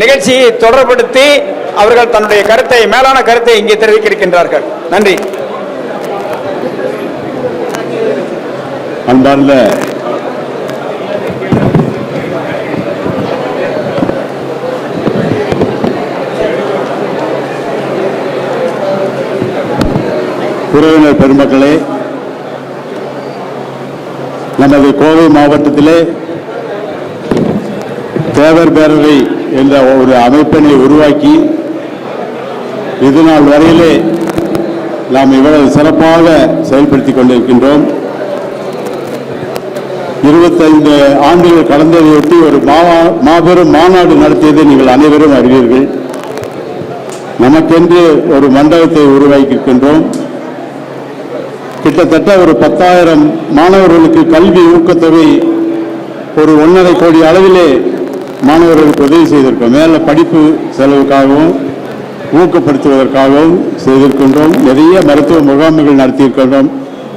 நிகழ்ச்சியை தொடர்படுத்தி அவர்கள் தன்னுடைய கருத்தை மேலான கருத்தை இங்கே தெரிவிக்க இருக்கின்றார்கள். நன்றி. அன்பார்ந்த உறவினர் பெருமக்களே, நமது கோவை மாவட்டத்திலே தேவர் பேரவை என்ற ஒரு அமைப்பினை உருவாக்கி இதுநாள் வரையிலே நாம் இவ்வளவு சிறப்பாக செயல்படுத்திக் கொண்டிருக்கின்றோம். 25 ஆண்டுகள் கடந்ததையொட்டி ஒரு மாபெரும் மாநாடு நடத்தியதை நீங்கள் அனைவரும் அறிவீர்கள். நமக்கென்று ஒரு மண்டபத்தை உருவாக்கியிருக்கின்றோம். கிட்டத்தட்ட ஒரு 10,000 மாணவர்களுக்கு கல்வி ஊக்கத்தொகை ஒரு 1.5 கோடி அளவிலே மாணவர்களுக்கு உதவி செய்திருக்கோம். மேல படிப்பு செலவுக்காகவும் ஊக்கப்படுத்துவதற்காகவும் செய்திருக்கின்றோம். நிறைய மருத்துவ முகாம்கள் நடத்தியிருக்கின்றோம்.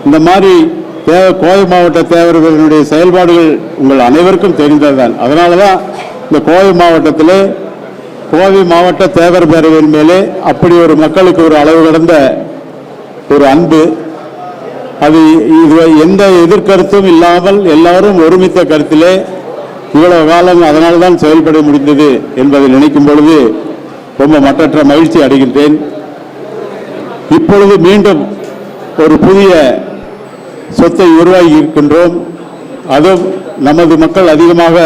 இந்த மாதிரி கோவை மாவட்ட தேவர்களுடைய செயல்பாடுகள் உங்கள் அனைவருக்கும் தெரிந்ததுதான். அதனால தான் இந்த கோவை மாவட்டத்திலே கோவை மாவட்ட தேவர் பேரவையின் மேலே அப்படி ஒரு மக்களுக்கு ஒரு அளவு கடந்த ஒரு அன்பு, அது எந்த எதிர்கருத்தும் இல்லாமல் எல்லாரும் ஒருமித்த கருத்திலே இவ்வளவு காலம் அதனால்தான் செயல்பட முடிந்தது என்பதை நினைக்கும் பொழுது ரொம்ப மற்றற்ற மகிழ்ச்சி அடைகின்றேன். இப்பொழுது மீண்டும் ஒரு புதிய சொத்தை உருவாகி இருக்கின்றோம். அதுவும் நமது மக்கள் அதிகமாக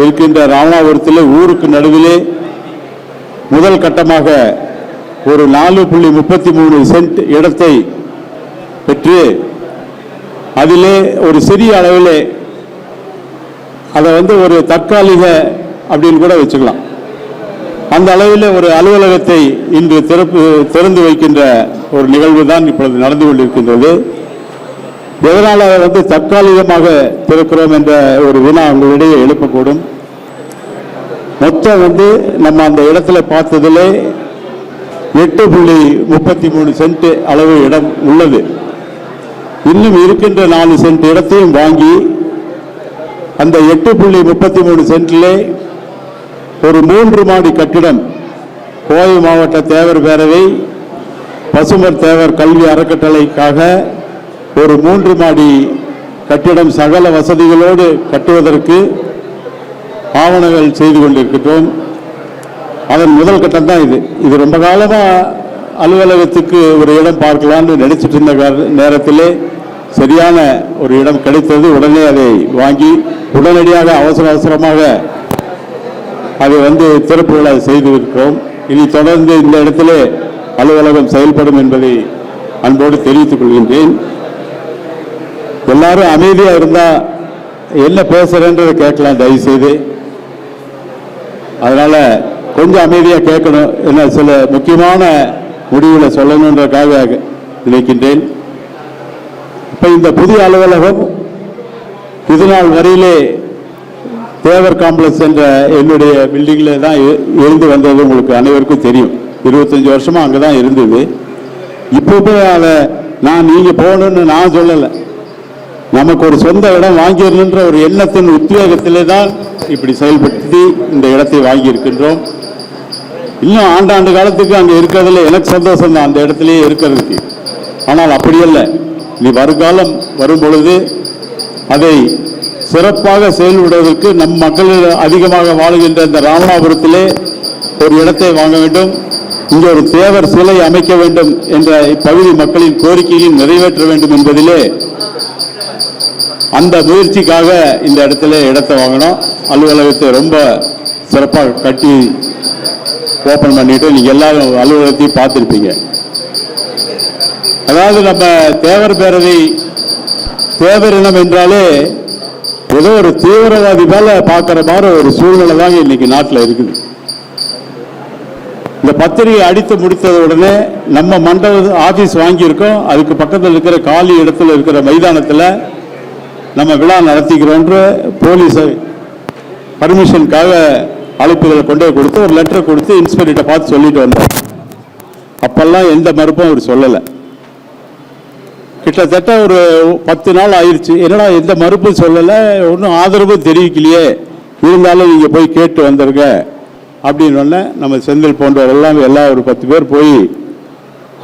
இருக்கின்ற ராமநாதபுரத்திலே ஊருக்கு நடுவிலே முதல் கட்டமாக ஒரு 4.33 சென்ட் இடத்தை பெற்று அதிலே ஒரு சிறிய அளவிலே அதை ஒரு தற்காலிக அப்படின்னு கூட வச்சுக்கலாம். அந்த அளவில் ஒரு அலுவலகத்தை இன்று திறந்து வைக்கின்ற ஒரு நிகழ்வு தான் இப்பொழுது நடந்து கொண்டிருக்கின்றது. எதனால் அதை தற்காலிகமாக திறக்கிறோம் என்ற ஒரு வினா உங்களிடையே எழுப்பக்கூடும். மொத்தம் நம்ம அந்த இடத்துல பார்த்ததிலே 8.33 சென்ட் அளவு இடம் உள்ளது. இன்னும் இருக்கின்ற 4 சென்ட் இடத்தையும் வாங்கி அந்த 8.33 சென்டிலே ஒரு 3 மாடி கட்டிடம் கோவை மாவட்ட தேவர் பேரவை பசுமர் தேவர் கல்வி அறக்கட்டளைக்காக ஒரு 3 மாடி கட்டிடம் சகல வசதிகளோடு கட்டுவதற்கு ஆவணங்கள் செய்து கொண்டிருக்கிறோம். அதன் முதல் கட்டம் தான் இது ரொம்ப காலமாக அலுவலகத்துக்கு ஒரு இடம் பார்க்கலான்னு நினைச்சிட்டு இருந்த நேரத்திலே சரியான ஒரு இடம் கிடைத்தது. உடனே அதை வாங்கி உடனடியாக அவசரமாக அதை திறப்பு விழா செய்திருக்கிறோம். இனி தொடர்ந்து இந்த இடத்திலே அலுவலகம் செயல்படும் என்பதை அன்போடு தெரிவித்துக் கொள்கின்றேன். எல்லாரும் அமைதியாக இருந்தால் என்ன பேசுறேன்றதை கேட்கலாம் தயவு செய்து. அதனால கொஞ்சம் அமைதியாக கேட்கணும். என்ன சில முக்கியமான முடிவுகளை சொல்லணுன்றதுக்காக நினைக்கின்றேன். இப்போ இந்த புதிய அலுவலகம் இதுநாள் வரையிலே தேவர் காம்ப்ளெக்ஸ் என்ற என்னுடைய பில்டிங்கில் தான் இருந்து வந்தது. உங்களுக்கு அனைவருக்கும் தெரியும். 25 வருஷமா அங்கே தான் இருந்தது. இப்போ அதை நீங்கள் போகணுன்னு நான் சொல்லலை. நமக்கு ஒரு சொந்த இடம் வாங்கிடணுன்ற ஒரு எண்ணத்தின் உத்வேகத்திலே தான் இப்படி செயல்படுத்தி இந்த இடத்தை வாங்கி இருக்கின்றோம். இன்னும் ஆண்டாண்டு காலத்துக்கு அங்கே இருக்கிறதுல எனக்கு சந்தோஷம் தான், அந்த இடத்துலயே இருக்கிறதுக்கு. ஆனால் அப்படியல்ல, நீ வருங்காலம் வரும் பொழுது அதை சிறப்பாக செயல்படுவதற்கு நம் மக்கள் அதிகமாக வாழுகின்ற இந்த ராமநாதபுரத்திலே ஒரு இடத்தை வாங்க வேண்டும், இங்கே ஒரு தேவர் சிலை அமைக்க வேண்டும் என்ற இப்பகுதி மக்களின் கோரிக்கையை நிறைவேற்ற வேண்டும் என்பதிலே அந்த முயற்சிக்காக இந்த இடத்தை வாங்கணும். அலுவலகத்தை ரொம்ப சிறப்பாக கட்டி ஓபன் பண்ணிட்டு நீங்க எல்லாரும் அலுவலகத்தையும் பார்த்திருப்பீங்க. அதாவது நம்ம தேவர் பேரவை தேவர் இனம் என்றாலே ஏதோ ஒரு தீவிரவாதி மேல பார்க்கிற மாதிரி ஒரு சூழ்நிலை தான் இன்னைக்கு நாட்டில் இருக்குது. இந்த பத்திரிகை அடித்து முடித்தது உடனே நம்ம மண்டல ஆபீஸ் வாங்கியிருக்கோம். அதுக்கு பக்கத்தில் இருக்கிற காலி இடத்துல இருக்கிற மைதானத்தில் நம்ம விழா நடத்திக்கிறோம். போலீஸ் பர்மிஷனுக்காக அழைப்புகளை கொண்டு கொடுத்து ஒரு லெட்டர் கொடுத்து இன்ஸ்பெக்டரை பார்த்து சொல்லிட்டு வந்தார். அப்பெல்லாம் எந்த மறுப்பும் அவர் சொல்லலை. கிட்டத்தட்ட ஒரு 10 நாள் ஆயிடுச்சு. என்னடா எந்த மறுப்பும் சொல்லலை, ஒன்றும் ஆதரவும் தெரிவிக்கலையே, இருந்தாலும் நீங்கள் போய் கேட்டு வந்துருங்க அப்படின்னு நம்ம செந்தில் போன்றவர் எல்லாம் ஒரு 10 பேர் போய்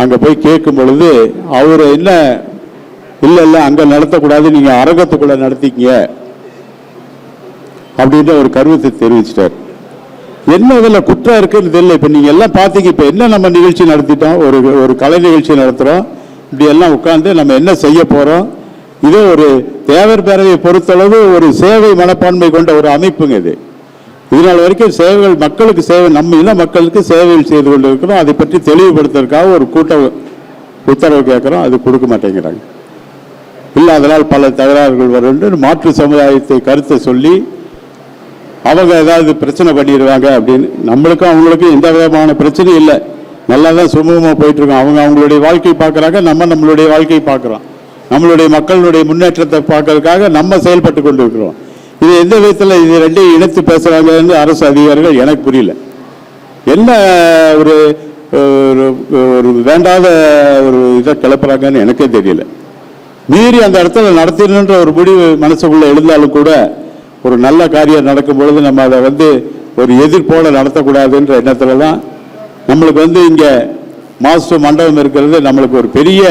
அங்கே போய் கேட்கும் பொழுது அவர் என்ன இல்லை அங்கே நடத்தக்கூடாது, நீங்கள் அரங்கத்துக்குள்ள நடத்திக்கிங்க அப்படின்ற ஒரு கருத்தை தெரிவிச்சிட்டார். என்ன இதில் குற்றம் இருக்குன்னு தெரியல. இப்போ நீங்கள் எல்லாம் பார்த்தீங்க, இப்போ என்ன நம்ம நிகழ்ச்சி நடத்திட்டோம், ஒரு கலை நிகழ்ச்சி நடத்துகிறோம், இப்படி எல்லாம் உட்காந்து நம்ம என்ன செய்ய போகிறோம். இது ஒரு தேவர் பேரவையை பொறுத்தளவு ஒரு சேவை மனப்பான்மை கொண்ட ஒரு அமைப்புங்க. இதனால் வரைக்கும் சேவைகள் மக்களுக்கு சேவை, நம்ம இன மக்களுக்கு சேவைகள் செய்து கொண்டு இருக்கிறோம். அதை பற்றி தெளிவுபடுத்துறதுக்காக ஒரு கூட்ட உத்தரவு கேட்குறோம், அது கொடுக்க மாட்டேங்கிறாங்க. இல்லை அதனால் பல தகராறுகள் வரும், மாற்று சமுதாயத்தை கருத்தை சொல்லி அவங்க ஏதாவது பிரச்சனை பண்ணிடுவாங்க அப்படின்னு. நம்மளுக்கும் அவங்களுக்கும் எந்த விதமான பிரச்சனையும் இல்லை, நல்லா தான் சுமூகமாக போயிட்டு இருக்கோம். அவங்க அவங்களுடைய வாழ்க்கை பார்க்குறாங்க, நம்மளுடைய வாழ்க்கையை பார்க்குறோம். நம்மளுடைய மக்களுடைய முன்னேற்றத்தை பார்க்கறதுக்காக நம்ம செயல்பட்டு கொண்டு இருக்கிறோம். இது எந்த விதத்தில் இது ரெண்டையும் இணைத்து பேசுகிறாங்கன்னு அரசு அதிகாரிகள் எனக்கு புரியல. என்ன ஒரு வேண்டாத ஒரு இதை கிளப்புறாங்கன்னு எனக்கே தெரியல. மீறி அந்த இடத்துல நடத்தணுன்ற ஒரு முடிவு மனசுக்குள்ள எழுந்தாலும் கூட ஒரு நல்ல காரியம் நடக்கும் பொழுது நம்ம அதை ஒரு எதிர்ப்போடு நடத்தக்கூடாதுன்ற எண்ணத்துல தான் நம்மளுக்கு இங்கே மாஸ்டர் மண்டபம் இருக்கிறது நம்மளுக்கு ஒரு பெரிய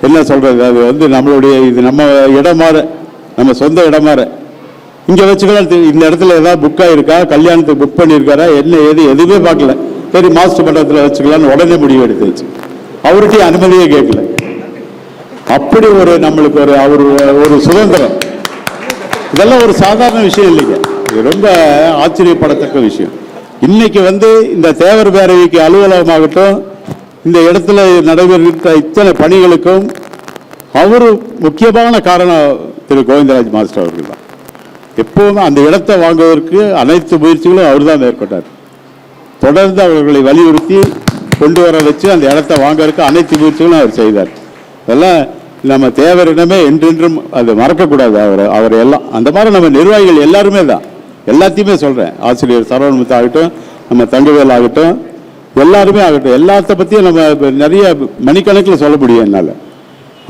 என்ன சொல்றது, அது நம்மளுடைய இது நம்ம இடமாற, நம்ம சொந்த இடமாற இங்கே வச்சுக்கலாம். இந்த இடத்துல ஏதாவது புக் ஆகிருக்கா, கல்யாணத்துக்கு புக் பண்ணியிருக்காரா, என்ன எதுவுமே பார்க்கல. சரி மாஸ்டர் மண்டபத்தில் வச்சுக்கலான்னு உடனே முடிவு எடுத்துச்சு. அவர்கிட்ட அனுமதியே கேட்கல. அப்படி ஒரு நம்மளுக்கு ஒரு சுதந்திரம். இதெல்லாம் ஒரு சாதாரண விஷயம் இல்லைங்க, ரொம்ப ஆச்சரியப்படத்தக்க விஷயம். இன்னைக்கு இந்த தேவர் பேரவைக்கு அலுவலகமாகட்டும், இந்த இடத்துல நடைபெறுகின்ற இத்தனை பணிகளுக்கும் அவர் முக்கியமான காரணம் திரு கோவிந்தராஜ் மாஸ்டர் அவர்கள் தான். எப்போதுமே அந்த இடத்தை வாங்குவதற்கு அனைத்து முயற்சிகளும் அவர் தான் மேற்கொண்டார். தொடர்ந்து அவர்களை வலியுறுத்தி கொண்டு வர வச்சு அந்த இடத்தை வாங்குறதுக்கு அனைத்து முயற்சிகளும் அவர் செய்தார். அதெல்லாம் நம்ம தேவரிடமே என்றென்றும் அது மறக்கக்கூடாது. அவர் எல்லாம் அந்த மாதிரி நம்ம நிர்வாகிகள் எல்லாருமே தான், எல்லாத்தையுமே சொல்கிறேன். ஆசிரியர் சரவணமுத்து ஆகட்டும், நம்ம தங்கவேல் ஆகட்டும், எல்லாருமே ஆகட்டும், எல்லாத்த பற்றியும் நம்ம நிறைய மணிக்கணக்கில் சொல்ல முடியும் என்னால்.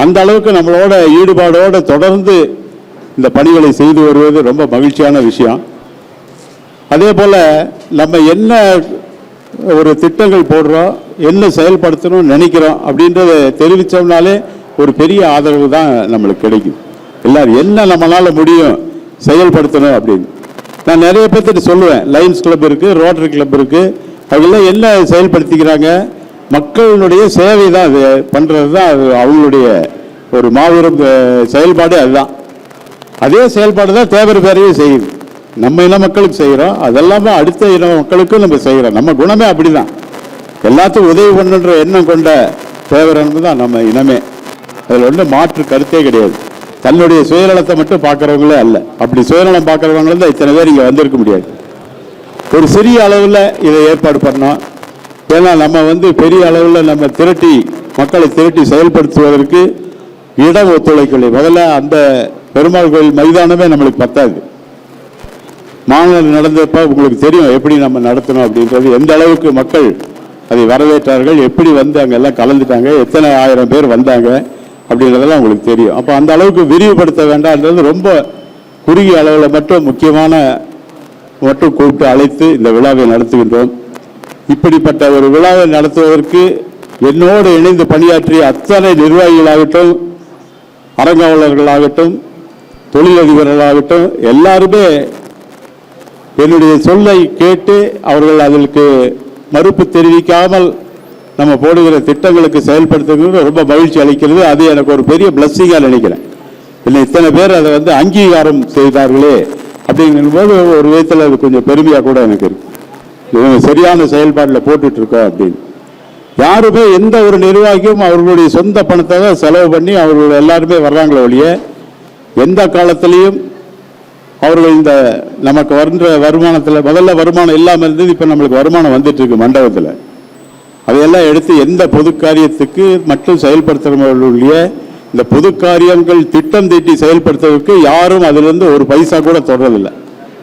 அந்த அளவுக்கு நம்மளோட ஈடுபாடோடு தொடர்ந்து இந்த பணிகளை செய்து வருவது ரொம்ப மகிழ்ச்சியான விஷயம். அதே போல் நம்ம என்ன ஒரு திட்டங்கள் போடுறோம், என்ன செயல்படுத்தணும்னு நினைக்கிறோம் அப்படின்றத தெரிவித்தோம்னாலே ஒரு பெரிய ஆதரவு தான் நம்மளுக்கு கிடைக்கும். எல்லாரும் என்ன நம்மளால் முடியும் செயல்படுத்தணும் அப்படின்னு. நான் நிறைய பேர்த்திட்டு சொல்லுவேன், லைன்ஸ் கிளப் இருக்குது, ரோட்டரி கிளப் இருக்குது, அவங்களாம் என்ன செயல்படுத்திக்கிறாங்க, மக்களுடைய சேவை தான் அது பண்ணுறது தான் அது அவங்களுடைய ஒரு மாபெரும் செயல்பாடு. அதுதான் அதே செயல்பாடு தான் தேவர் பேரையும் செய்யுது. நம்ம இன மக்களுக்கு செய்கிறோம், அதெல்லாமே அடுத்த இன மக்களுக்கும் நம்ம செய்கிறோம். நம்ம குணமே அப்படி தான், எல்லாத்துக்கும் உதவி பண்ணுன்ற எண்ணம் கொண்ட தேவர் அன்பு தான் நம்ம இனமே. அதில் மாற்று கருத்தே கிடையாது. தன்னுடைய சுயநலத்தை மட்டும் பார்க்குறவங்களே அல்ல, அப்படி சுயநலம் பார்க்குறவங்களும் தான் இத்தனை பேர் இங்கே வந்திருக்க முடியாது. ஒரு சிறிய அளவில் இதை ஏற்பாடு பண்ணோம். ஏன்னா நம்ம பெரிய அளவில் நம்ம மக்களை திரட்டி செயல்படுத்துவதற்கு இடம் ஒத்துழைக்கவில்லை. முதல்ல அந்த பெருமாள் கோயில் மைதானமே நம்மளுக்கு பத்தாது. மாநாடு நடந்தப்ப உங்களுக்கு தெரியும் எப்படி நம்ம நடத்தணும் அப்படின்றது, எந்த அளவுக்கு மக்கள் அதை வரவேற்றார்கள், எப்படி அங்கெல்லாம் கலந்துட்டாங்க, எத்தனை ஆயிரம் பேர் வந்தாங்க அப்படின்றதெல்லாம் உங்களுக்கு தெரியும். அப்போ அந்த அளவுக்கு விரிவுபடுத்த வேண்டாம்ன்றது ரொம்ப குறுகிய அளவில் மட்டும் முக்கியமான மட்டும் கூப்பிட்டு அழைத்து இந்த விழாவை நடத்துகின்றோம். இப்படிப்பட்ட ஒரு விழாவை நடத்துவதற்கு என்னோடு இணைந்து பணியாற்றிய அத்தனை நிர்வாகிகளாகட்டும், அரங்காவலர்களாகட்டும், தொழிலதிபர்களாகட்டும், எல்லாருமே என்னுடைய சொல்லை கேட்டு அவர்கள் அதற்கு மறுப்பு தெரிவிக்காமல் நம்ம போடுகிற திட்டங்களுக்கு செயல்படுத்துகிறது ரொம்ப மகிழ்ச்சி அளிக்கிறது. அது எனக்கு ஒரு பெரிய பிளஸ்ஸிங்காக நினைக்கிறேன். இல்லை இத்தனை பேர் அதை அங்கீகாரம் செய்தார்களே அப்படிங்கும்போது ஒரு விதத்தில் அது கொஞ்சம் பெருமையாக கூட எனக்கு இருக்கு. இவங்க சரியான செயல்பாட்டில் போட்டுட்டு இருக்கோம் அப்படின்னு. யாருமே எந்த ஒரு நிர்வாகியும் அவர்களுடைய சொந்த பணத்தை தான் செலவு பண்ணி அவர்கள் எல்லாருமே வர்றாங்களே ஒழிய எந்த காலத்திலையும் அவர்கள் இந்த நமக்கு வருகின்ற வருமானத்தில் முதல்ல வருமானம் இல்லாமல் இருந்தது, இப்போ நம்மளுக்கு வருமானம் வந்துட்டு இருக்கு மண்டபத்தில். அதையெல்லாம் எடுத்து எந்த பொது காரியத்துக்கு மட்டும் செயல்படுத்துகிறவர்களுடைய இந்த பொது காரியங்கள் திட்டம் தீட்டி செயல்படுத்துவதற்கு யாரும் அதிலிருந்து ஒரு பைசா கூட தொடரதில்லை.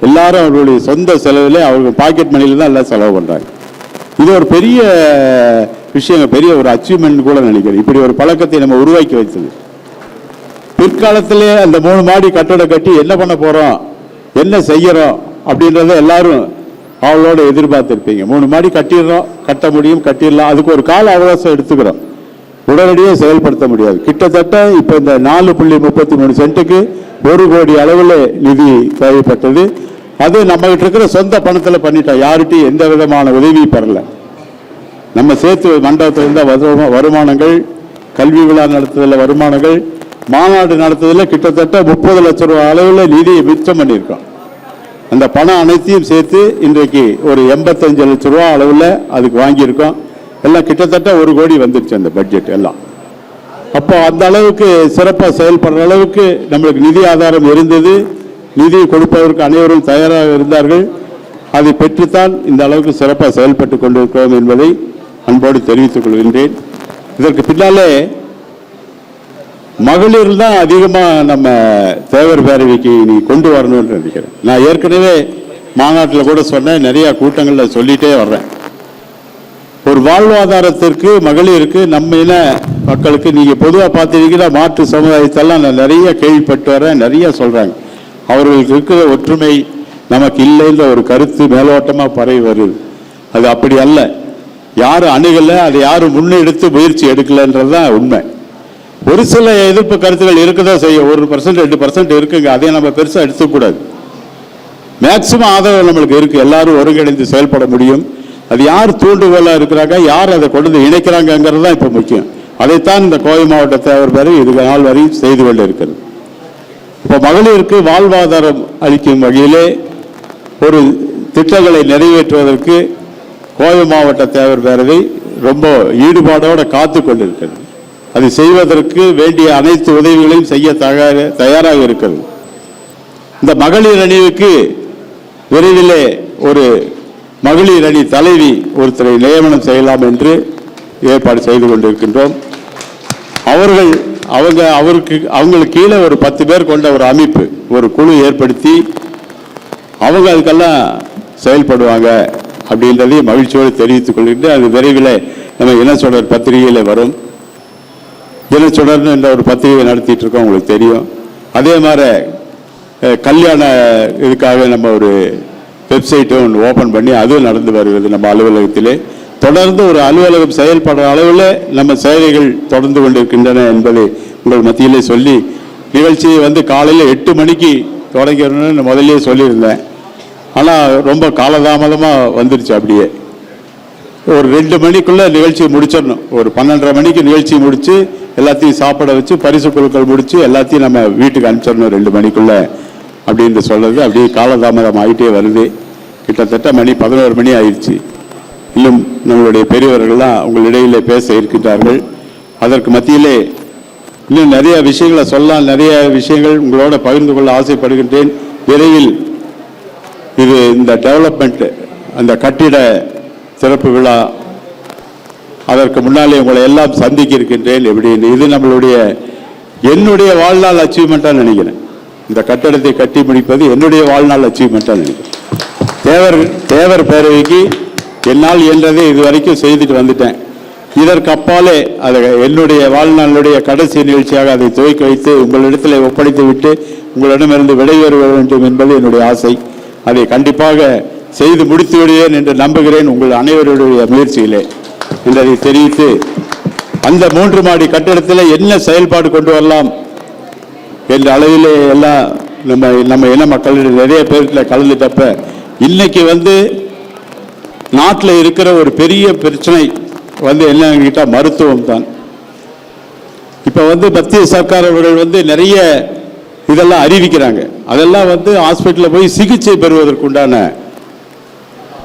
எல்லாரும் அவர்களுடைய சொந்த செலவில் அவர்கள் பாக்கெட் மணியில் தான் எல்லாம் செலவு பண்ணுறாங்க. இது ஒரு பெரிய விஷயம், பெரிய ஒரு அச்சீவ்மெண்ட் கூட நினைக்கிறேன். இப்படி ஒரு பழக்கத்தை நம்ம உருவாக்கி வைத்தது. பிற்காலத்திலே அந்த 3 மாடி கட்டடம் கட்டி என்ன பண்ண போகிறோம், என்ன செய்கிறோம் அப்படின்றத எல்லாரும் அவளோட எதிர்பார்த்திருப்பீங்க. 3 மாடி கட்டிடுறோம், கட்ட முடியும், கட்டிடலாம், அதுக்கு ஒரு கால அவகாசம் எடுத்துக்கிறோம், உடனடியாக செயல்படுத்த முடியாது. கிட்டத்தட்ட இப்போ இந்த 4.33 சென்ட்டுக்கு 1 கோடி அளவில் நிதி தேவைப்பட்டது. அது நம்மகிட்ட இருக்கிற சொந்த பணத்தில் பண்ணிட்டோம், யார்கிட்டையும் எந்த விதமான உதவி பெறல. நம்ம சேர்த்து மண்டபத்தில் இருந்த வருமானங்கள், கல்வி விழா நடத்துதல வருமானங்கள், மாநாடு நடத்துதல கிட்டத்தட்ட 30 லட்சம் ரூபாய் அளவில் நிதியை மிச்சம் பண்ணியிருக்கோம். அந்த பணம் அனைத்தையும் சேர்த்து இன்றைக்கு ஒரு 85 லட்சம் ரூபாய் அளவில் அதுக்கு வாங்கியிருக்கோம். எல்லாம் கிட்டத்தட்ட 1 கோடி வந்துருச்சு அந்த பட்ஜெட் எல்லாம். அப்போ அந்த அளவுக்கு சிறப்பாக செயல்படுற அளவுக்கு நம்மளுக்கு நிதி ஆதாரம் இருந்தது. நிதி கொடுப்பதற்கு அனைவரும் தயாராக இருந்தார்கள். அதை பெற்றுத்தான் இந்த அளவுக்கு சிறப்பாக செயல்பட்டு கொண்டிருக்கிறோம் என்பதை அன்போடு தெரிவித்துக் கொள்கின்றேன். இதற்கு பின்னாலே மகளிர் தான் அதிகமாக நம்ம தேவர் பேரவைக்கு நீ கொண்டு வரணும்னு நினைக்கிறேன். நான் ஏற்கனவே மாநாட்டில் கூட சொன்னேன், நிறைய கூட்டங்களில் சொல்லிட்டே வர்றேன். ஒரு வாழ்வாதாரத்திற்கு மகளிருக்கு நம்ம இன மக்களுக்கு நீங்கள் பொதுவாக பார்த்துருக்கிற மாற்று சமுதாயத்தெல்லாம் நான் நிறைய கேள்விப்பட்டு வரேன், நிறைய சொல்கிறாங்க. அவர்களுக்கு இருக்கிற ஒற்றுமை நமக்கு இல்லைன்ற ஒரு கருத்து மேலோட்டமாக பரவி வருது. அது அப்படி அல்ல. யாரும் அணுகலை, அதை யாரும் முன்னெடுத்து முயற்சி எடுக்கலைன்றது தான் உண்மை. ஒரு சில எதிர்ப்பு கருத்துக்கள் இருக்கதான் செய்யும், 1% 2% இருக்குங்க, அதை நம்ம பெருசாக எடுத்துக்கூடாது. மேக்சிமம் ஆதரவு நம்மளுக்கு இருக்கு, எல்லாரும் ஒருங்கிணைந்து செயல்பட முடியும். அது யார் தூண்டுகோலாக இருக்கிறாங்க, யார் அதை கொண்டு இணைக்கிறாங்கிறது தான் இப்போ முக்கியம். அதைத்தான் இந்த கோவை மாவட்ட தேவர் பேரவை இது நாள் வரை செய்து கொண்டு இருக்கிறது. இப்போ மகளிருக்கு வாழ்வாதாரம் அளிக்கும் வகையிலே ஒரு திட்டங்களை நிறைவேற்றுவதற்கு கோவை மாவட்ட தேவர் பேரவை ரொம்ப ஈடுபாடோடு காத்து கொண்டிருக்கிறது. அதை செய்வதற்கு வேண்டிய அனைத்து உதவிகளையும் செய்ய தயாராக இருக்கிறது. இந்த மகளிர் அணிக்கு விரைவிலே ஒரு மகளிர் அணி தலைவி ஒருத்தரை நியமனம் செய்யலாம் என்று ஏற்பாடு செய்து கொண்டிருக்கின்றோம். அவங்களுக்கு கீழே ஒரு 10 பேர் கொண்ட ஒரு அமைப்பு, ஒரு குழு ஏற்படுத்தி அவங்க அதுக்கெல்லாம் செயல்படுவாங்க அப்படின்றதையும் மகிழ்ச்சியோடு தெரிவித்துக் கொள்கின்றேன். அது விரைவில் நம்ம இனச்சொடர் பத்திரிகையில் வரும். இனச்சொடர்னு என்ற ஒரு பத்திரிகை நடத்திட்டு இருக்கோம், உங்களுக்கு தெரியும். அதே மாதிரி கல்யாண இதுக்காக நம்ம ஒரு வெப்சைட்டும் ஒன்று ஓப்பன் பண்ணி அதுவும் நடந்து வருகிறது நம்ம அலுவலகத்திலே. தொடர்ந்து ஒரு அலுவலகம் செயல்படுற அளவில் நம்ம சேவைகள் தொடர்ந்து கொண்டிருக்கின்றன என்பதை உங்கள் மத்தியிலே சொல்லி, நிகழ்ச்சியை காலையில் 8 மணிக்கு தொடங்கணும்னு முதல்ல சொல்லியிருந்தேன். ஆனால் ரொம்ப காலதாமதமாக வந்துருச்சு. அப்படியே ஒரு 2 மணிக்குள்ளே நிகழ்ச்சியை முடிச்சிடணும். ஒரு 12:30 மணிக்கு நிகழ்ச்சி முடித்து எல்லாத்தையும் சாப்பிட வச்சு பரிசு குழுக்கள் முடித்து எல்லாத்தையும் நம்ம வீட்டுக்கு அனுப்பிச்சிடணும் 2 மணிக்குள்ளே அப்படின்னு சொல்கிறது. அப்படியே காலதாமதம் ஆகிட்டே வருது. கிட்டத்தட்ட மணி 11 மணி ஆயிடுச்சு. இன்னும் நம்மளுடைய பெரியவர்கள்லாம் உங்களிடையிலே பேச இருக்கின்றார்கள். அதற்கு மத்தியிலே இன்னும் நிறைய விஷயங்களை சொல்லலாம், நிறைய விஷயங்கள் உங்களோட பகிர்ந்து கொள்ள ஆசைப்படுகின்றேன். விரைவில் இந்த டெவலப்மெண்ட், அந்த கட்டிட திறப்பு விழா, அதற்கு முன்னாலே உங்களை எல்லாம் சந்திக்க இருக்கின்றேன். எப்படின்னு இது என்னுடைய வாழ்நாள் அச்சீவ்மெண்ட்டாக நினைக்கிறேன். இந்த கட்டடத்தை கட்டி முடிப்பது என்னுடைய வாழ்நாள் அச்சீவ்மெண்ட்டாக நினைக்கிறேன். தேவர் பேரவைக்கு என்னால் இயன்றதை இதுவரைக்கும் செய்துட்டு வந்துட்டேன். இதற்கு அப்பாலே அதை என்னுடைய வாழ்நாளுடைய கடைசி நிகழ்ச்சியாக அதை துவக்கி வைத்து உங்களிடத்தில் ஒப்படைத்து விட்டு உங்களிடமிருந்து விடைபெற வேண்டும் என்பது என்னுடைய ஆசை. அதை கண்டிப்பாக செய்து முடித்து விடுவேன் என்று நம்புகிறேன், உங்கள் அனைவருடைய முயற்சியிலே என்பதை தெரிவித்து, அந்த 3 மாடி கட்டிடத்தில் என்ன செயல்பாடு கொண்டு வரலாம் என்ற அளவிலே எல்லாம் நம்ம இன மக்களிடையே நிறைய பேர்ல கலந்துட்டப்ப, இன்னைக்கு நாட்டில் இருக்கிற ஒரு பெரிய பிரச்சனை என்னன்னு கேட்டால் மருத்துவம் தான். இப்போ மத்திய சர்க்கார் அவர்கள் நிறைய இதெல்லாம் அறிவிக்கிறாங்க. அதெல்லாம் ஹாஸ்பிட்டலில் போய் சிகிச்சை பெறுவதற்குண்டான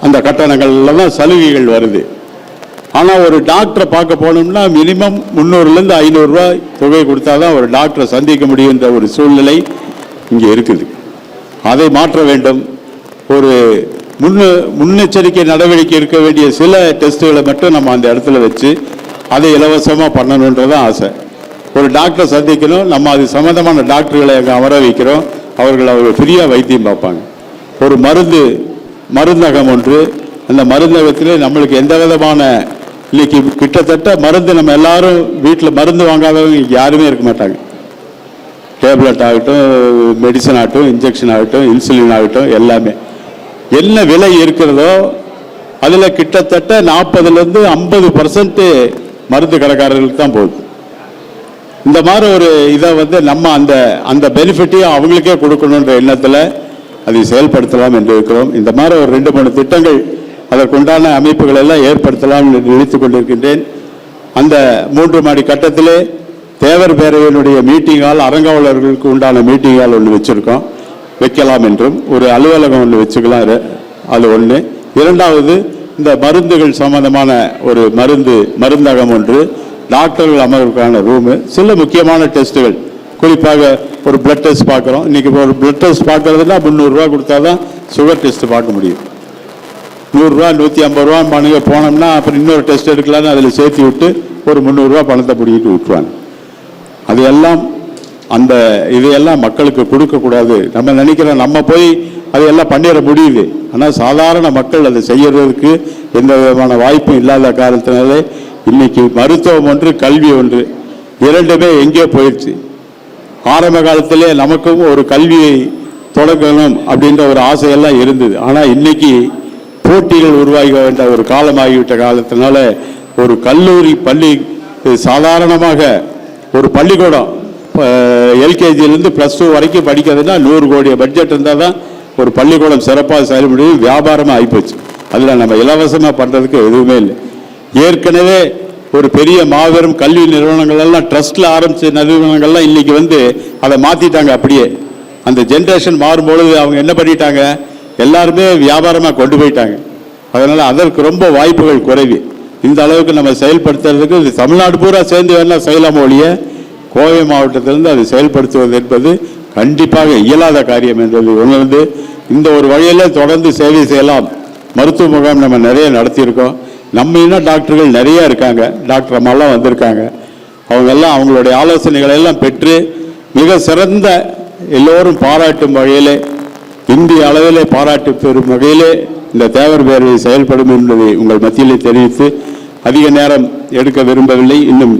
அந்த கட்டணங்கள்லாம் சலுகைகள் வருது. ஆனால் ஒரு டாக்டரை பார்க்க போனோம்னா மினிமம் 300லேருந்து 500 ரூபாய் தொகை கொடுத்தாதான் ஒரு டாக்டரை சந்திக்க முடியுன்ற ஒரு சூழ்நிலை இங்கே இருக்குது. அதை மாற்ற வேண்டும். ஒரு முன்னெச்சரிக்கை நடவடிக்கை இருக்க வேண்டிய சில டெஸ்ட்டுகளை மட்டும் நம்ம அந்த இடத்துல வச்சு அதை இலவசமாக பண்ணணுன்றதான் ஆசை. ஒரு டாக்டரை சந்திக்கணும், நம்ம அது சம்மந்தமான டாக்டர்களை அங்கே அமர வைக்கிறோம். அவங்க ஃப்ரீயாக வைத்தியம் பார்ப்பாங்க. ஒரு மருந்தகம் ஒன்று, அந்த மருந்தகத்திலே நம்மளுக்கு எந்த விதமான இன்னைக்கு கிட்டத்தட்ட மருந்து நம்ம எல்லாரும் வீட்டில் மருந்து வாங்காதவங்க யாருமே இருக்க மாட்டாங்க. டேப்லெட் ஆகட்டும், மெடிசன் ஆகட்டும், இன்ஜெக்ஷன் ஆகட்டும், இன்சுலின் ஆகட்டும், எல்லாமே என்ன விலை இருக்கிறதோ அதில் கிட்டத்தட்ட 40% 50% மருந்து கடைக்காரர்களுக்கு தான் போகுது. இந்த மாதிரி ஒரு இதை நம்ம அந்த பெனிஃபிட்டையும் அவங்களுக்கே கொடுக்கணுன்ற எண்ணத்தில் அதை செயல்படுத்தலாம் என்று இருக்கிறோம். இந்த மாதிரி ஒரு 2-3 திட்டங்கள் அதற்குண்டான அமைப்புகள் எல்லாம் ஏற்படுத்தலாம் என்று நினைத்துக் கொண்டிருக்கின்றேன். அந்த 3 மாடி கட்டத்திலே தேவர் பேரவையினுடைய மீட்டிங் ஹால், அறங்காவலர்களுக்கு உண்டான மீட்டிங் ஹால் ஒன்று வச்சிருக்கோம், வைக்கலாம் என்றும் ஒரு அலுவலகம் ஒன்று வச்சுக்கலாம். அது ஒன்று. இரண்டாவது, இந்த மருந்துகள் சம்பந்தமான ஒரு மருந்தகம் ஒன்று, டாக்டர்கள் அமர்வுக்கான ரூமு, சில முக்கியமான டெஸ்ட்டுகள், குறிப்பாக ஒரு பிளட் டெஸ்ட் பார்க்குறோம். இன்றைக்கி ஒரு பிளட் டெஸ்ட் பார்க்குறதுனா 300 ரூபா கொடுத்தா தான் சுகர் டெஸ்ட் பார்க்க முடியும். 100 ரூபா 150 ரூபா பண்ணுங்க போனோம்னா அப்புறம் இன்னொரு டெஸ்ட் எடுக்கலான்னு அதில் சேர்த்து விட்டு ஒரு 300 ரூபா பணத்தை பிடிக்கிட்டு விட்டுருவாங்க. அது எல்லாம் இதையெல்லாம் மக்களுக்கு கொடுக்கக்கூடாது. நம்ம நினைக்கிறோம் நம்ம போய் அதையெல்லாம் பண்ணிட முடியுது. ஆனால் சாதாரண மக்கள் அதை செய்யறதுக்கு எந்த விதமான வாய்ப்பும் இல்லாத காரணத்தினாலே இன்னைக்கு மருத்துவம் ஒன்று, கல்வி ஒன்று, இரண்டுமே எங்கேயோ போயிடுச்சு. ஆரம்ப காலத்திலே நமக்கும் ஒரு கல்வியை தொடங்கணும் அப்படின்ற ஒரு ஆசையெல்லாம் இருந்தது. ஆனால் இன்னைக்கு போட்டிகள் உருவாக வேண்ட ஒரு காலமாகிவிட்ட காலத்தினால ஒரு கல்லூரி பள்ளி சாதாரணமாக ஒரு பள்ளிக்கூடம் எல்கேஜிலேருந்து +2 வரைக்கும் படிக்கிறதுனா 100 கோடி பட்ஜெட் இருந்தால் தான் ஒரு பள்ளிக்கூடம் சிறப்பாக செயல்படுது. வியாபாரமாக ஆகிப்போச்சு. அதில் நம்ம இலவசமாக பண்ணுறதுக்கு எதுவுமே இல்லை. ஏற்கனவே ஒரு பெரிய மாபெரும் கல்வி நிறுவனங்கள் எல்லாம் ட்ரஸ்டில் ஆரம்பித்த நிறுவனங்கள்லாம் இன்னைக்கு அதை மாற்றிட்டாங்க. அப்படியே அந்த ஜென்ரேஷன் மாறும்பொழுது அவங்க என்ன பண்ணிட்டாங்க, எல்லாருமே வியாபாரமாக கொண்டு போயிட்டாங்க. அதனால் அதற்கு ரொம்ப வாய்ப்புகள் குறைவு. இந்த அளவுக்கு நம்ம செயல்படுத்துறதுக்கு தமிழ்நாடு பூரா சேர்ந்து வேணால் செய்யலாம் ஒழிய கோவை மாவட்டத்திலிருந்து அதை செயல்படுத்துவது என்பது கண்டிப்பாக இயலாத காரியம் என்பது உணர்ந்து இந்த ஒரு வழியில் தொடர்ந்து சேவை செய்யலாம். மருத்துவ முகாம் நம்ம நிறைய நடத்தியிருக்கோம். நம்ம இன்னும் டாக்டர்கள் நிறைய இருக்காங்க, டாக்டர் அம்மாலாம் வந்திருக்காங்க. அவங்கெல்லாம் அவங்களுடைய ஆலோசனைகளை எல்லாம் பெற்று மிக சிறந்த எல்லோரும் பாராட்டும் வகையிலே, இந்திய அளவிலே பாராட்டு பெறும் வகையிலே இந்த தேவர் பேரவை செயல்படும் என்பதை உங்கள் மத்தியிலே தெரிவித்து அதிக நேரம் எடுக்க விரும்பவில்லை. இன்னும்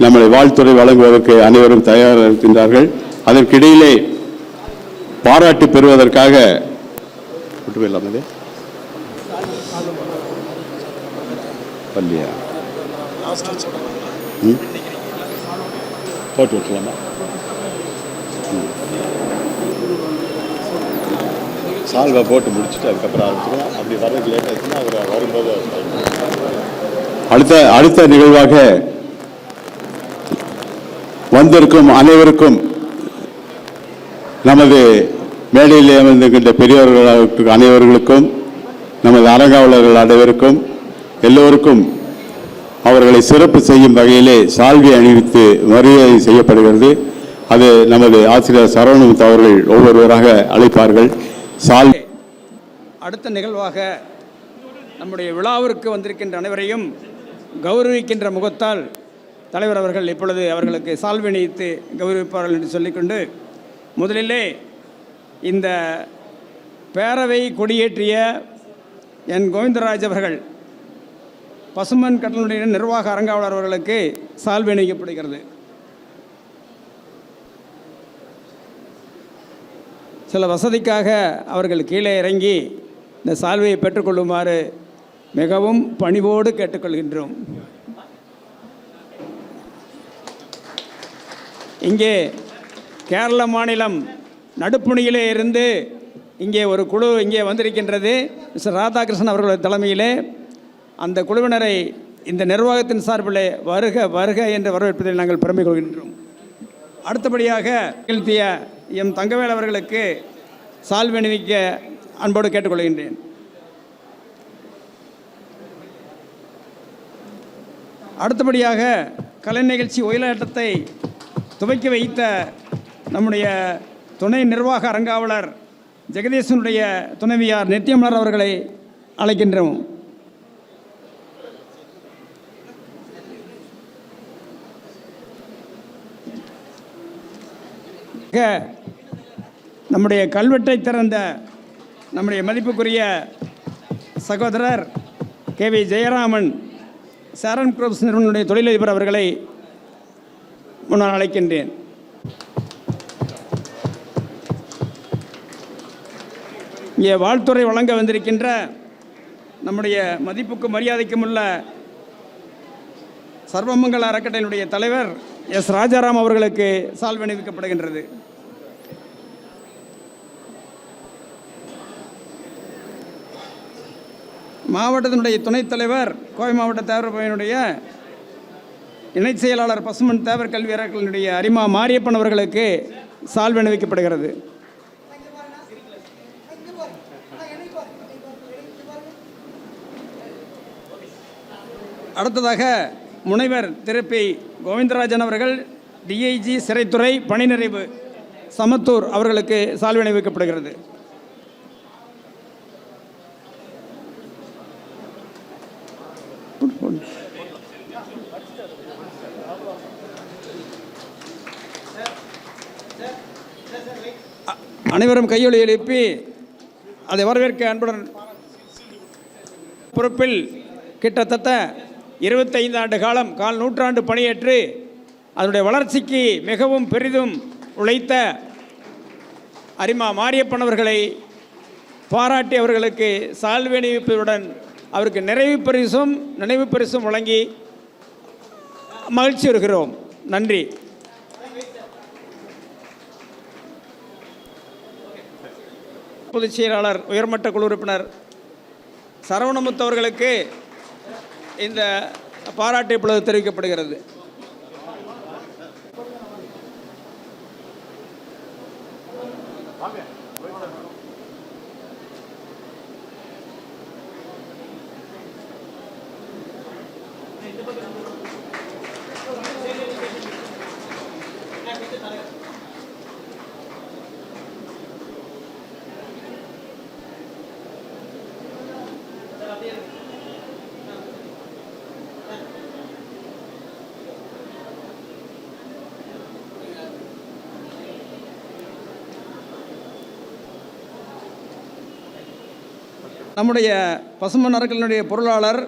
நம்மளை வாழ்த்துறை வழங்குவதற்கு அனைவரும் தயாராக இருக்கின்றார்கள். அதற்கிடையிலே பாராட்டு பெறுவதற்காக போட்டு விட்டுலாமா? சால்வை போட்டு முடிச்சுட்டு அதுக்கப்புறம் ஆரம்பிச்சிடும். அப்படி வர்றதுக்கு லேட் ஆச்சுன்னா அவர் வரும்போது அடுத்த நிகழ்வாக வந்திருக்கும் அனைவருக்கும், நமது மேடையில் அமர்ந்திருக்கின்ற பெரியவர்கள் அனைவர்களுக்கும், நமது அறங்காவலர்கள் அனைவருக்கும், எல்லோருக்கும் அவர்களை சிறப்பு செய்யும் வகையிலே சால்வை அணிவித்து மரியாதை செய்யப்படுகிறது. அது நமது ஆசிரியர் சரவணமுத்து அவர்கள் ஒவ்வொருவராக அழைப்பார்கள். அடுத்த நிகழ்வாக நம்முடைய விழாவிற்கு வந்திருக்கின்ற அனைவரையும் கௌரவிக்கின்ற முகத்தால் தலைவர் அவர்கள் இப்பொழுது அவர்களுக்கு சால்வை அணிவித்து கௌரவிப்பார்கள் என்று சொல்லிக்கொண்டு, முதலிலே இந்த பேரவை கொடியேற்றிய என் கோவிந்தராஜ் அவர்கள் பசுமன் கட்டளையுடைய நிர்வாக அறங்காவலர் அவர்களுக்கு சால்வை அணிவிக்கப்படுகிறது. சில வசதிக்காக அவர்கள் கீழே இறங்கி இந்த சால்வையை பெற்றுக்கொள்ளுமாறு மிகவும் பணிவோடு கேட்டுக்கொள்கின்றோம். இங்கே கேரள மாநிலம் நடுப்புணியிலே இருந்து இங்கே ஒரு குழு இங்கே வந்திருக்கின்றது. மிஸ்டர் ராதாகிருஷ்ணன் அவர்களுடைய தலைமையிலே அந்த குழுவினரை இந்த நிர்வாகத்தின் சார்பில் வருக வருக என்று வரவேற்பதில் நாங்கள் பெருமை கொள்கின்றோம். அடுத்தபடியாக நிகழ்த்திய எம் தங்கவேல் அவர்களுக்கு சால்வை அணிவிக்க அன்போடு கேட்டுக்கொள்கின்றேன். அடுத்தபடியாக கலை நிகழ்ச்சி ஒயிலாட்டத்தை துவக்கி வைத்த நம்முடைய துணை நிர்வாக அறங்காவலர் ஜெகதீசனுடைய துணைவியார் நித்யமலர் அவர்களை அழைக்கின்றோம். நம்முடைய கல்வெட்டை திறந்த நம்முடைய மதிப்புக்குரிய சகோதரர் KV ஜெயராமன் சரண் குரூப்ஸ் நிறுவனத்துடைய தொழிலதிபர் அவர்களை முன்னால் அழைக்கின்றேன். இங்கே வாழ்த்துறை வழங்க வந்திருக்கின்ற நம்முடைய மதிப்புக்கும் மரியாதைக்கும் உள்ள சர்வமங்கல அறக்கட்டளையினுடைய தலைவர் எஸ் ராஜாராம் அவர்களுக்கு சால்வை அணிவிக்கப்படுகின்றது. மாவட்டத்தினுடைய துணைத் தலைவர் கோவை மாவட்ட தேவர் பையனுடைய இணைச் செயலாளர் பசுமன் தேவர் கல்வி அறக்கட்டளையினுடைய அரிமா மாரியப்பன் அவர்களுக்கு சால்வை அணிவிக்கப்படுகிறது. அடுத்ததாக முனைவர் திருப்பி கோவிந்தராஜன் அவர்கள் டிஐஜி சிறைத்துறை பணி நிறைவு சமத்தூர் அவர்களுக்கு சால்வை அணிவிக்கப்படுகிறது. அனைவரும் கையொலி எழுப்பி அதை வரவேற்க அன்புடன். பொறுப்பில் கிட்டத்தட்ட 25 ஆண்டு காலம் கால் நூற்றாண்டு பணியேற்று அதனுடைய வளர்ச்சிக்கு மிகவும் பெரிதும் உழைத்த அரிமா மாரியப்பன் அவர்களை பாராட்டி அவர்களுக்கு சால்வை அணிவிப்பதுடன் அவருக்கு நினைவு பரிசும் வழங்கி மகிழ்ச்சி வருகிறோம். நன்றி. பொதுச் செயலாளர் உயர்மட்ட குழு உறுப்பினர் சரவணமுத்து அவர்களுக்கு இந்த பாராட்டு இப்பொழுது தெரிவிக்கப்படுகிறது. நம்முடைய பசுமன் அறக்கட்டளையினுடைய பொருளாளர்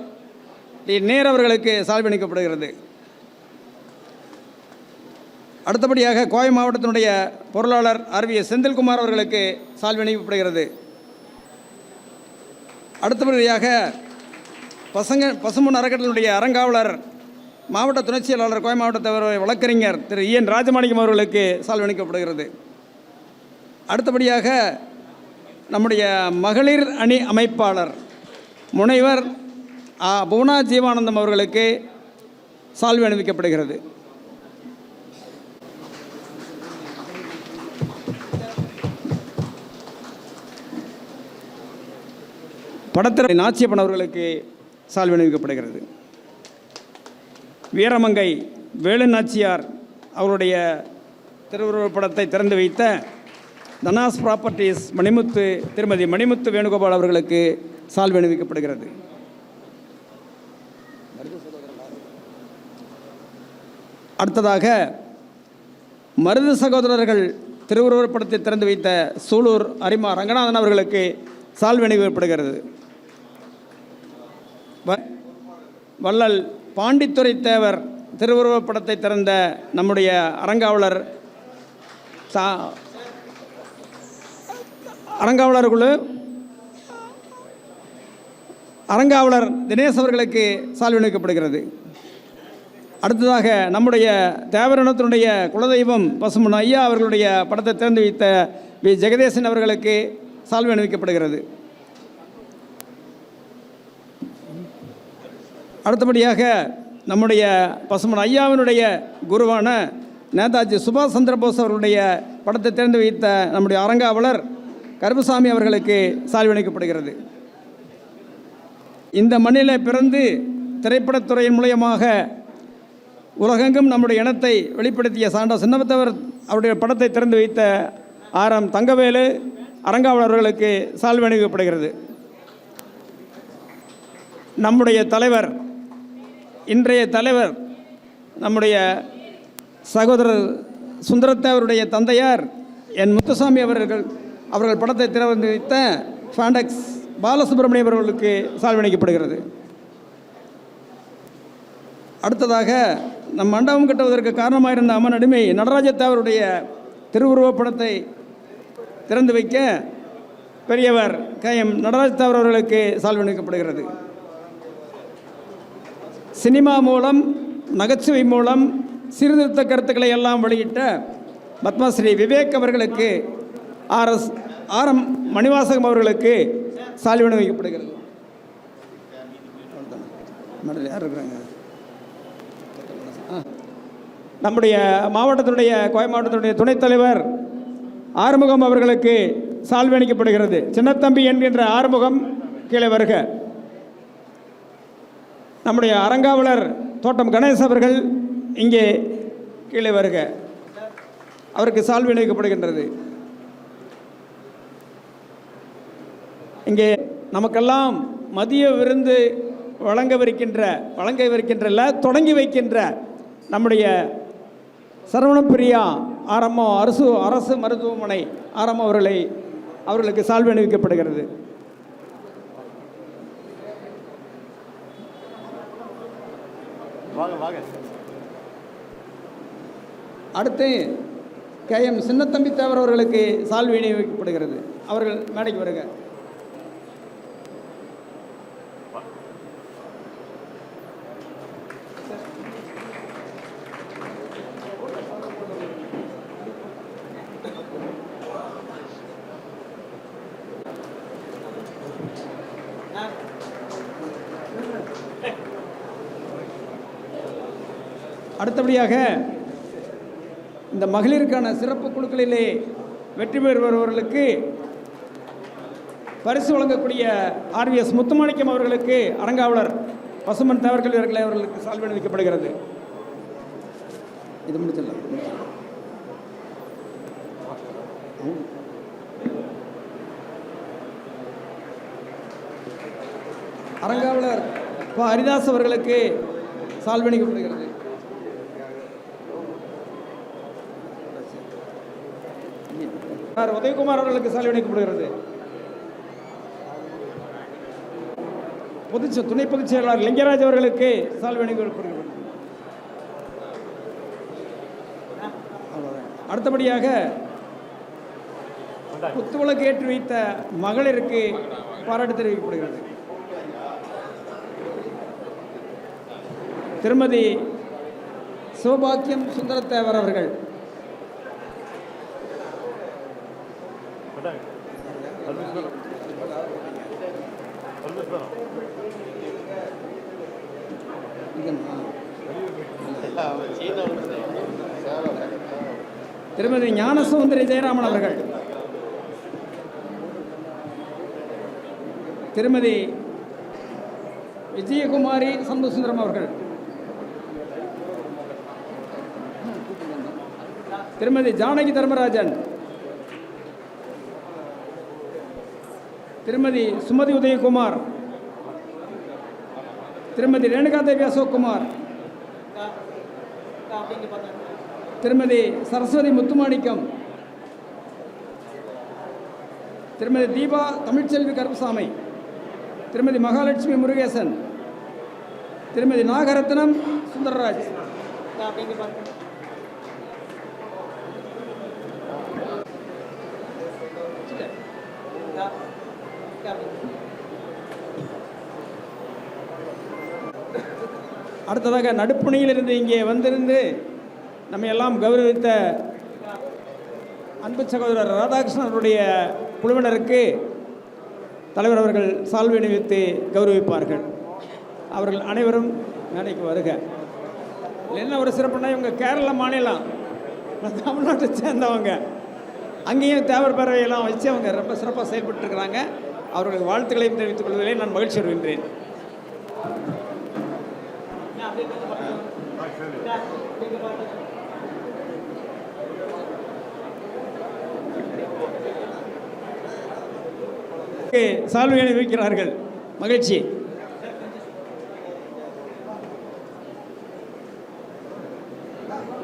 நேர் அவர்களுக்கு சால்வை அணிவிக்கப்படுகிறது. அடுத்தபடியாக கோவை மாவட்டத்தினுடைய பொருளாளர் ஆர்விஎஸ் செந்தில்குமார் அவர்களுக்கு சால்வை அணிவிக்கப்படுகிறது. அடுத்தபடியாக பசுமன் அறக்கட்டளையினுடைய அறங்காவலர் மாவட்ட துணைச் செயலாளர் கோவை மாவட்ட வழக்கறிஞர் திரு EN ராஜமாணிக்கம் அவர்களுக்கு சால்வை அணிவிக்கப்படுகிறது. அடுத்தபடியாக நம்முடைய மகளிர் அணி அமைப்பாளர் முனைவர் புவனா ஜீவானந்தம் அவர்களுக்கு சால்வை அணிவிக்கப்படுகிறது. படத்திரை நாச்சியப்பன் அவர்களுக்கு சால்வை அணிவிக்கப்படுகிறது. வீரமங்கை வேலு நாச்சியார் அவருடைய திருவுருவப் படத்தை திறந்து வைத்த தனாஸ் ப்ராப்பர்ட்டிஸ் திருமதி மணிமுத்து வேணுகோபால் அவர்களுக்கு சால்வை அணிவிக்கப்படுகிறது. அடுத்ததாக மருது சகோதரர்கள் திருவுருவப் படத்தை திறந்து வைத்த சூலூர் அரிமா ரங்கநாதன் அவர்களுக்கு சால்வை அணிவிக்கப்படுகிறது. வள்ளல் பாண்டித்துறை தேவர் திருவுருவப் படத்தை திறந்த நம்முடைய அறங்காவலர் தினேஷ் அவர்களுக்கு சால்வை அணிவிக்கப்படுகிறது. அடுத்ததாக நம்முடைய தேவரினத்தினுடைய குலதெய்வம் பசுமன் ஐயா அவர்களுடைய படத்தை திறந்து வைத்த வி ஜெகதேசன் அவர்களுக்கு சால்வை அணிவிக்கப்படுகிறது. அடுத்தபடியாக நம்முடைய பசுமன் ஐயாவினுடைய குருவான நேதாஜி சுபாஷ் சந்திரபோஸ் அவர்களுடைய படத்தை திறந்து வைத்த நம்முடைய அறங்காவலர் கருப்புசாமி அவர்களுக்கு சால்வை அணிவிக்கப்படுகிறது. இந்த மண்ணில் பிறந்து திரைப்படத்துறையின் மூலமாக உலகெங்கும் நம்முடைய இனத்தை வெளிப்படுத்திய சாண்டா சின்னத்தவர் அவருடைய படத்தை திறந்து வைத்த RM தங்கவேலு அறங்காவலர்களுக்கு சால்வை அணிவிக்கப்படுகிறது. நம்முடைய தலைவர் இன்றைய தலைவர் நம்முடைய சகோதரர் சுந்தரத்தேவருடைய தந்தையார் என் முத்துசாமி அவர்கள் படத்தை திறந்து வைத்த ஃபாண்டக்ஸ் பாலசுப்ரமணியம் அவர்களுக்கு சால்வை அணிவிக்கப்படுகிறது. அடுத்ததாக நம் மண்டபம் கட்டுவதற்கு காரணமாக இருந்த அம்மன் அடிமை நடராஜ தேவருடைய திருவுருவப் படத்தை திறந்து வைக்க பெரியவர் KM நடராஜ் தேவர் அவர்களுக்கு சால்வை அணிவிக்கப்படுகிறது. சினிமா மூலம் நகைச்சுவை மூலம் சீர்திருத்த கருத்துக்களை எல்லாம் வெளியிட்ட பத்மஸ்ரீ விவேக் அவர்களுக்கு RM மணிவாசகம் அவர்களுக்கு சால்வை அணிவிக்கப்படுகிறது. யார் இருக்கிறாங்க? நம்முடைய மாவட்டத்தினுடைய கோவை மாவட்டத்தினுடைய துணைத் தலைவர் ஆறுமுகம் அவர்களுக்கு சால்வை அளிக்கப்படுகிறது. சின்னத்தம்பி என்கின்ற ஆறுமுகம் கீழே வருக. நம்முடைய அறங்காவலர் தோட்டம் கணேஷ் அவர்கள் இங்கே கீழே வருக. அவருக்கு சால்வை அளிக்கப்படுகின்றது. இங்கே நமக்கெல்லாம் மதிய விருந்து தொடங்கி வைக்கின்ற நம்முடைய சரவணப்பிரியா ஆரம்போ அரசு மருத்துவமனை ஆரம்பம் அவர்களுக்கு சால்வை அணிவிக்கப்படுகிறது. அடுத்து KM சின்னத்தம்பி தேவர் அவர்களுக்கு சால்வை அணிவிக்கப்படுகிறது. அவர்கள் மேடைக்கு வருக. அடுத்தபடியாக இந்த மகளிருக்கான சிறப்பு குழுக்களிலே வெற்றி பெறுபவர்களுக்கு பரிசு வழங்கக்கூடிய RVS முத்துமாணிக்கம் அவர்களுக்கு அறங்காவலர் பசுமன் தேவர்கள் அவர்களுக்கு சால்வை அணிவிக்கப்படுகிறது. இது முடிச்சிடலாம். அறங்காவலர் ஹரிதாஸ் அவர்களுக்கு சால்வை அணிவிக்கப்படுகிறது. உதயகுமார் அவர்களுக்கு சால்வை அளிக்கப்படுகிறது. துணை பொதுச் செயலாளர் லிங்கராஜ் அவர்களுக்கு சால்வை அளிக்கப்படுகிறது. அடுத்தபடியாக குத்துவிளக்கு ஏற்றி வைத்த மகளிருக்கு பாராட்டு தெரிவிக்கப்படுகிறது. திருமதி சிவபாக்கியம் சுந்தரத்தேவர் அவர்கள் திருமதி ஞானசுந்தரி ஜெயராமன் அவர்கள் திருமதி விஜயகுமாரி சம்புசுந்தரம் அவர்கள் திருமதி ஜானகி தர்மராஜன் திருமதி சுமதி உதயகுமார் திருமதி ரேணுகா தேவி அசோக்குமார் திருமதி சரஸ்வதி முத்துமாணிக்கம் திருமதி தீபா தமிழ்ச்செல்வி கருப்பசாமி திருமதி மகாலட்சுமி முருகேசன் திருமதி நாகரத்னம் சுந்தரராஜ் அடுத்ததாக நடுப்புணியிலிருந்து இங்கே வந்திருந்து நம்ம எல்லாம் கௌரவித்த அன்பு சகோதரர் ராதாகிருஷ்ணன் அவருடைய குழுவினருக்கு தலைவர் அவர்கள் சால்வை அணிவித்து கௌரவிப்பார்கள். அவர்கள் அனைவரும் மேடைக்கு வருக. என்ன ஒரு சிறப்புனா இவங்க கேரள மாநிலம் தமிழ்நாட்டை சேர்ந்தவங்க, அங்கேயும் தேவர் பேரவையெல்லாம் வச்சு அவங்க ரொம்ப சிறப்பாக செயல்பட்டுருக்கிறாங்க. அவர்களுக்கு வாழ்த்துக்களையும் தெரிவித்துக் கொள்வதிலே நான் மகிழ்ச்சி வருகின்றேன். சால்வை அணிவிக்கிறார்கள். மகிழ்ச்சி.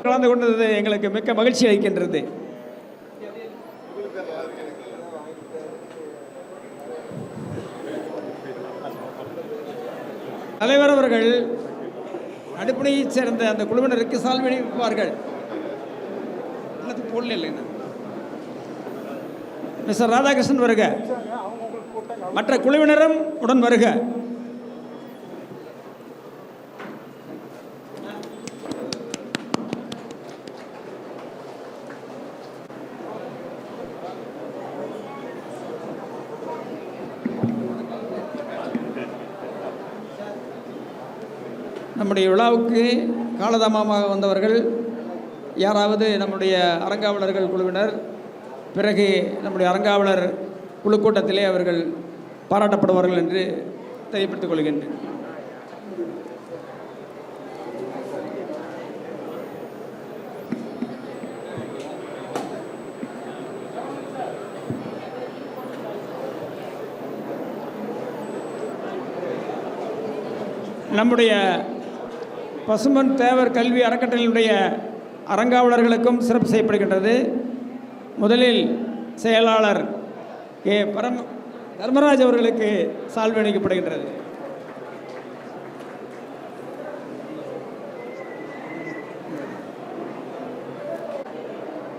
கலந்து கொண்டது எங்களுக்கு மிக்க மகிழ்ச்சி அளிக்கின்றது. தலைவர் அவர்கள் நடுப்பணியைச் சேர்ந்த அந்த குழுவினருக்கு சால்வை அணிவிப்பார்கள். போடல இல்லைன்னா மிஸ்டர் ராதாகிருஷ்ணன் வருக. மற்ற குழுவினரும் உடன் வருக. நம்முடைய விழாவுக்கு காலதாமமாக வந்தவர்கள் யாராவது நம்முடைய அறங்காவலர்கள் குழுவினர், பிறகு நம்முடைய அறங்காவலர் குழு கூட்டத்திலே அவர்கள் பாராட்டப்படுவார்கள் என்று தெரியப்படுத்திக் கொள்கின்றேன். நம்முடைய பசும்பொன் தேவர் கல்வி அறக்கட்டளையினுடைய அறங்காவலர்களுக்கும் சிறப்பு செய்யப்படுகின்றது. முதலில் செயலாளர் கே. தர்மராஜ் அவர்களுக்கு சால்வை அளிக்கப்படுகின்றது.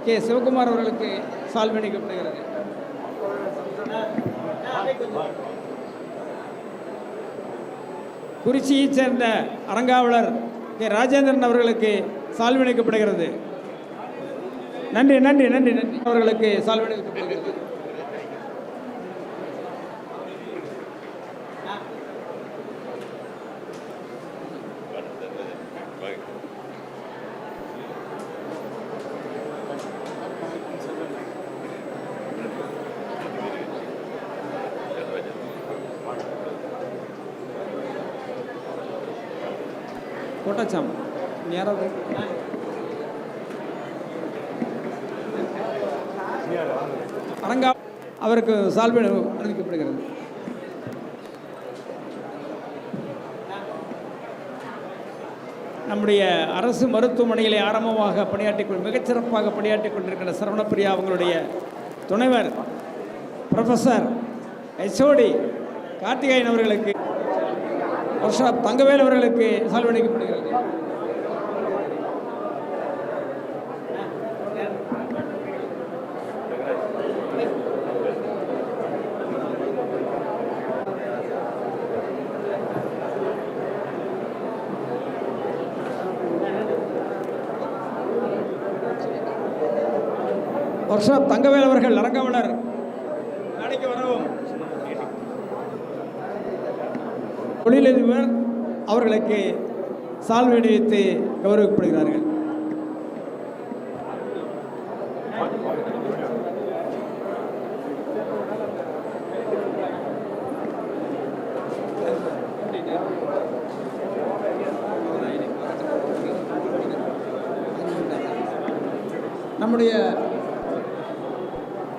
கே. சிவகுமார் அவர்களுக்கு சால்வை அளிக்கப்படுகிறது. குறிச்சியைச் சேர்ந்த அறங்காவலர் கே. ராஜேந்திரன் அவர்களுக்கு சால்வை அளிக்கப்படுகிறது. நன்றி நன்றி நன்றி நன்றி. அவர்களுக்கு சால்வை அளிக்கப்படுகிறது. கோட்டாச்சாம் யாராவது அரங்கா அவருக்கு சால்வை அளிக்கப்படுகிறது. நம்முடைய அரசு மருத்துவமனையிலே ஆரம்பமாக மிகச்சிறப்பாக பணியாற்றி கொண்டிருக்கிற சரவணப்பிரியா அவங்களுடைய துணைவர் ப்ரொஃபஸர் HOD கார்த்திகாயன் அவர்களுக்கு, ஒர்க்ஷாப் தங்கவேல் அவர்களுக்கு சால்வை அளிக்கப்படுகிறது. ஒர்க்ஷாப் தங்கவேல் அவர்கள் அரங்காவலர் நாளைக்கு வரவும். தொழிலதிபர் அவர்களுக்கு சால்வை அணிவித்து கௌரவிக்கப்படுகிறார்கள். நம்முடைய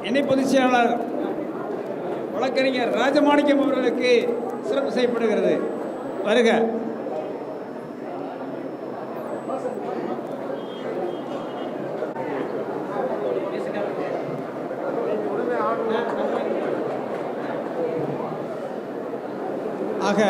இணை பொதுச் செயலாளர் வழக்கறிஞர் ராஜமாணிக்கம் அவர்களுக்கு சிறப்பு செய்யப்படுகிறது. வருக. ஆக